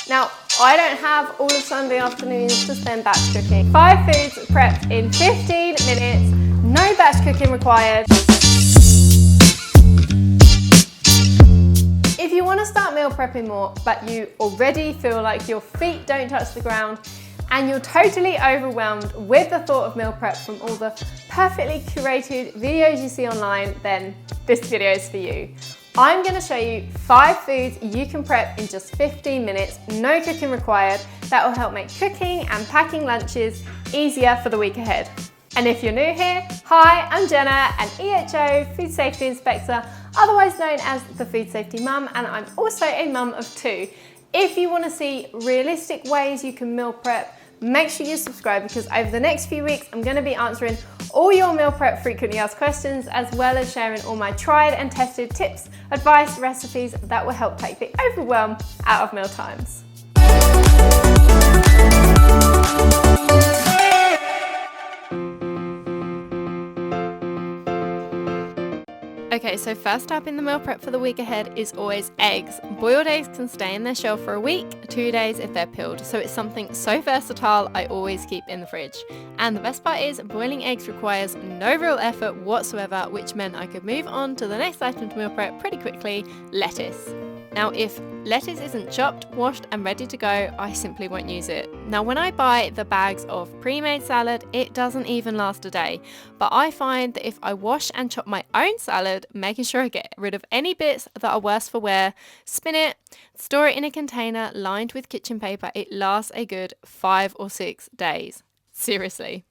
Now, I don't have all of Sunday afternoons to spend batch cooking. 5 foods prepped in 15 minutes, no batch cooking required. If you want to start meal prepping more, but you already feel like your feet don't touch the ground and you're totally overwhelmed with the thought of meal prep from all the perfectly curated videos you see online, then this video is for you. I'm going to show you 5 foods you can prep in just 15 minutes, no cooking required, that will help make cooking and packing lunches easier for the week ahead. And if you're new here, hi, I'm Jenna, an EHO Food Safety Inspector, otherwise known as the Food Safety Mum, and I'm also a mum of 2. If you want to see realistic ways you can meal prep, make sure you subscribe because over the next few weeks I'm going to be answering all your meal prep frequently asked questions, as well as sharing all my tried and tested tips, advice, recipes that will help take the overwhelm out of meal times. Okay, so first up in the meal prep for the week ahead is always eggs. Boiled eggs can stay in their shell for a week, 2 days if they're peeled, so it's something so versatile I always keep in the fridge. And the best part is boiling eggs requires no real effort whatsoever, which meant I could move on to the next item to meal prep pretty quickly, lettuce. Now, if lettuce isn't chopped, washed and ready to go, I simply won't use it. Now, when I buy the bags of pre-made salad, it doesn't even last a day. But I find that if I wash and chop my own salad, making sure I get rid of any bits that are worse for wear, spin it, store it in a container lined with kitchen paper, it lasts a good 5 or 6 days. Seriously.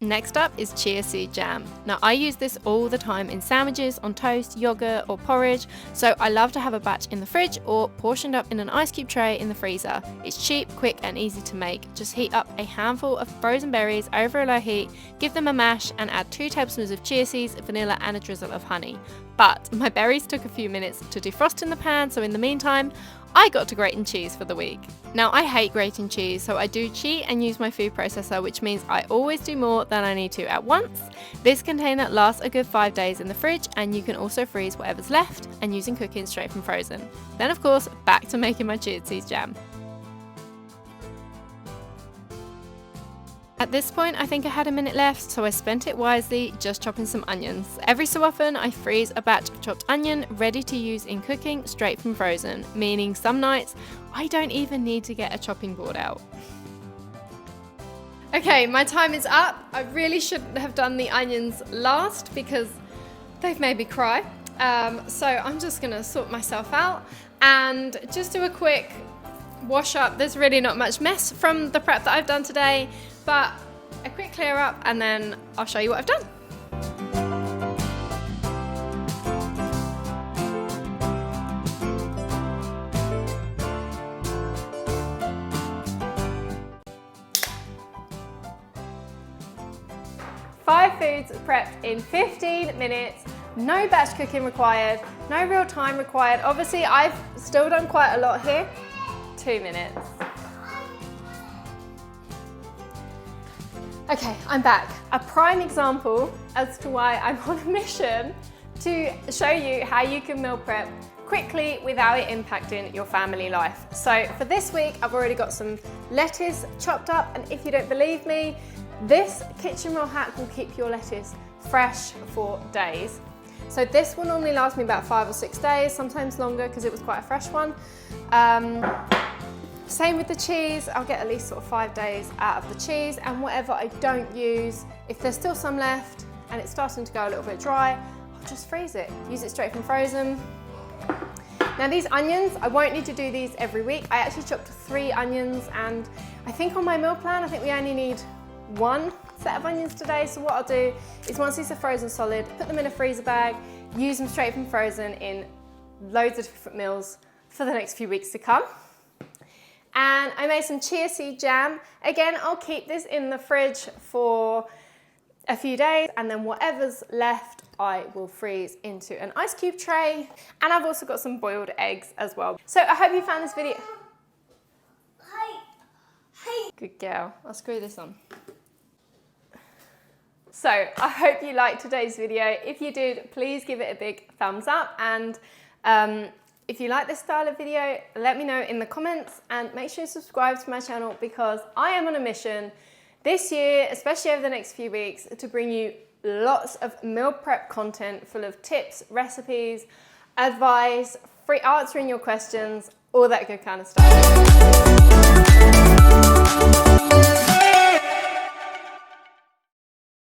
Next up is chia seed jam. Now I use this all the time in sandwiches, on toast, yogurt or porridge, so I love to have a batch in the fridge or portioned up in an ice cube tray in the freezer. It's cheap, quick and easy to make. Just heat up a handful of frozen berries over a low heat, give them a mash and add 2 tablespoons of chia seeds, vanilla and a drizzle of honey. But my berries took a few minutes to defrost in the pan, so in the meantime I got to grating cheese for the week. Now I hate grating cheese, so I do cheat and use my food processor, which means I always do more than I need to at once. This container lasts a good 5 days in the fridge, and you can also freeze whatever's left and using cooking straight from frozen. Then of course, back to making my chia seed jam. At this point, I think I had a minute left, so I spent it wisely just chopping some onions. Every so often, I freeze a batch of chopped onion ready to use in cooking straight from frozen, meaning some nights I don't even need to get a chopping board out. Okay, my time is up. I really shouldn't have done the onions last because they've made me cry. So I'm just gonna sort myself out and just do a quick wash up. There's really not much mess from the prep that I've done today, but a quick clear up and then I'll show you what I've done. Five foods prepped in 15 minutes, no batch cooking required, no real time required. Obviously, I've still done quite a lot here. 2 minutes. Okay, I'm back. A prime example as to why I'm on a mission to show you how you can meal prep quickly without it impacting your family life. So for this week, I've already got some lettuce chopped up, and if you don't believe me, this kitchen roll hack will keep your lettuce fresh for days. So this will normally last me about 5 or 6 days, sometimes longer because it was quite a fresh one. Same with the cheese, I'll get at least sort of 5 days out of the cheese, and whatever I don't use, if there's still some left and it's starting to go a little bit dry, I'll just freeze it, use it straight from frozen. Now these onions, I won't need to do these every week. I actually chopped 3 onions, and I think on my meal plan, I think we only need 1 set of onions today. So what I'll do is once these are frozen solid, put them in a freezer bag, use them straight from frozen in loads of different meals for the next few weeks to come. And I made some chia seed jam. Again, I'll keep this in the fridge for a few days, and then whatever's left, I will freeze into an ice cube tray. And I've also got some boiled eggs as well. So I hope you found this video. Good girl. I'll screw this on. So I hope you liked today's video. If you did, please give it a big thumbs up, and If you like this style of video, let me know in the comments and make sure you subscribe to my channel because I am on a mission this year, especially over the next few weeks, to bring you lots of meal prep content full of tips, recipes, advice, free answering your questions, all that good kind of stuff.